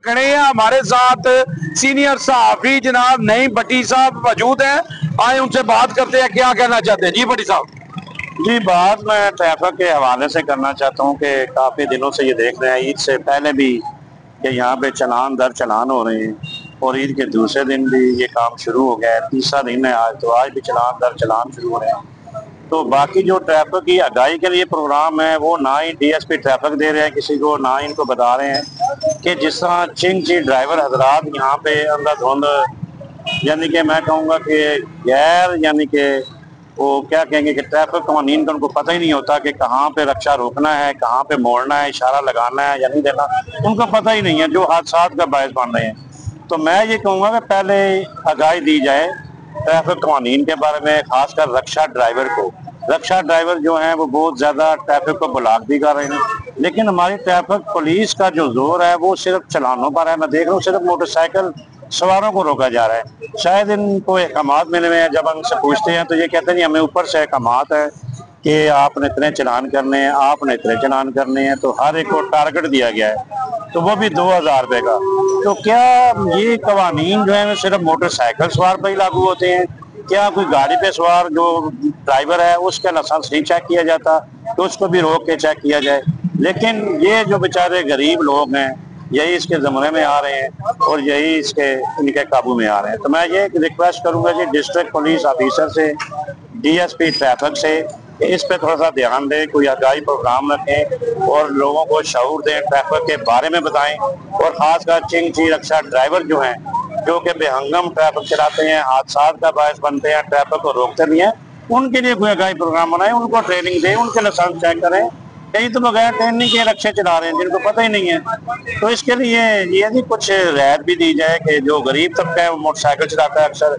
खड़े हैं हमारे साथ सीनियर सहाफी जनाब नईम भट्टी साहब मौजूद हैं। आए उनसे बात करते हैं, क्या कहना चाहते हैं। जी भट्टी साहब। जी, बात मैं ट्रैफिक के हवाले से करना चाहता हूँ कि काफ़ी दिनों से ये देख रहे हैं, ईद से पहले भी कि यहाँ पे चलान दर चलान हो रहे हैं और ईद के दूसरे दिन भी ये काम शुरू हो गया है। तीसरा दिन है आज, तो आज भी चलान दर चलान शुरू हो रहे हैं। तो बाकी जो ट्रैफिक की आगाही के लिए प्रोग्राम है वो ना ही डीएसपी ट्रैफिक दे रहे हैं किसी को, ना इनको बता रहे हैं कि जिस तरह चिंची ड्राइवर हजरात यहाँ पे अंधाधुंध, यानी कि मैं कहूँगा कि गैर, यानी कि वो क्या कहेंगे कि ट्रैफिक कानून का उनको पता ही नहीं होता कि कहाँ पे रक्षा रोकना है, कहाँ पे मोड़ना है, इशारा लगाना है या नहीं देना, उनको पता ही नहीं है, जो हादसात का बायस बन रहे हैं। तो मैं ये कहूँगा कि पहले आगाही दी जाए ट्रैफिक कानून के बारे में, खासकर रक्षा ड्राइवर को। रक्षा ड्राइवर जो हैं वो बहुत ज्यादा ट्रैफिक को ब्लॉक भी कर रहे हैं, लेकिन हमारी ट्रैफिक पुलिस का जो जोर है वो सिर्फ चलानों पर है। मैं देख रहा हूँ सिर्फ मोटरसाइकिल सवारों को रोका जा रहा है। शायद इनको अहकामात मिले हुए हैं, जब हम इनसे पूछते हैं तो ये कहते हैं हमें ऊपर से अहकामात है कि आपने इतने चलान करने हैं, आपने इतने चलान करने हैं। तो हर एक को टारगेट दिया गया है, तो वो भी 2000 रुपए का। तो क्या ये कवानीन जो है सिर्फ मोटरसाइकिल सवार पर ही लागू होते हैं? क्या कोई गाड़ी पे सवार जो ड्राइवर है उसका लाइसेंस नहीं चेक किया जाता तो उसको भी रोक के चेक किया जाए? लेकिन ये जो बेचारे गरीब लोग हैं यही इसके ज़माने में आ रहे हैं और यही इनके काबू में आ रहे हैं। तो मैं ये रिक्वेस्ट करूंगा कि डिस्ट्रिक्ट पुलिस ऑफिसर से, डीएसपी ट्रैफिक से, इस पे थोड़ा सा ध्यान दें, कोई आगाही प्रोग्राम रखें और लोगों को शऊर दें, ट्रैफिक के बारे में बताएं। और खासकर चिंची रक्षा ड्राइवर जो हैं, जो कि बेहंगम ट्रैफिक चलाते हैं, हादसात का बायस बनते हैं, ट्रैफिक को रोकते भी हैं, उनके लिए कोई आगाही प्रोग्राम बनाए, उनको ट्रेनिंग दें, उनके लाइसेंस चेक करें। कई तो बगैर ट्रेनिंग के रक्षे चला रहे हैं जिनको पता ही नहीं है। तो इसके लिए ये भी कुछ रियायत भी दी जाए कि जो गरीब तबका है वो मोटरसाइकिल चलाता है अक्सर।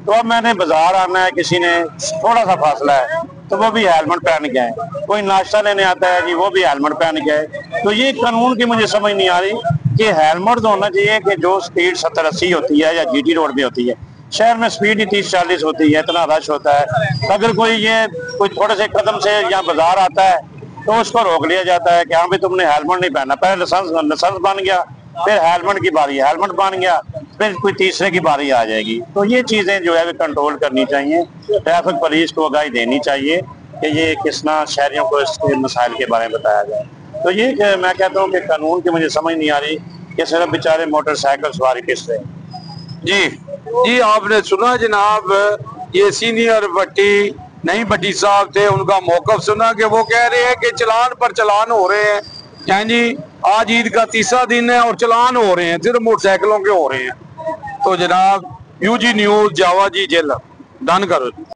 तो अब मैंने बाजार आना है, किसी ने थोड़ा सा फासला है तो वो भी हेलमेट पहन के आए, कोई नाश्ता लेने आता है जी वो भी हेलमेट पहन के आए। तो ये कानून की मुझे समझ नहीं आ रही कि हेलमेट तो होना चाहिए कि जो स्पीड 70-80 होती है या जीटी रोड में होती है, शहर में स्पीड ही 30-40 होती है, इतना रश होता है। अगर कोई थोड़े से कदम से यहाँ बाजार आता है तो उसको रोक लिया जाता है कि हाँ भाई तुमने हेलमेट नहीं पहना। पहले लाइसेंस बन गया, फिर हेलमेट की बारी, हेलमेट बन गया, फिर कोई तीसरे की बारी आ जाएगी। तो ये चीजें जो है कंट्रोल करनी चाहिए, ट्रैफिक पुलिस को आगाही देनी चाहिए कि ये किस तरह शहरियों को इसके मसाइल के बारे में बताया जाए। तो ये मैं कहता हूँ कि कानून की मुझे समझ नहीं आ रही कि सिर्फ बेचारे मोटरसाइकिल सवारी किस रहे। जी जी, आपने सुना जनाब, ये सीनियर भट्टी नईम भट्टी साहब थे, उनका मौकफ सुना कि वो कह रहे हैं कि चलान पर चलान हो रहे हैं। हाँ जी, आज ईद का तीसरा दिन है और चलान हो रहे हैं, सिर्फ मोटरसाइकिलों के हो रहे हैं। तो जनाब यूजी न्यूज जावा जी जेल डन करो।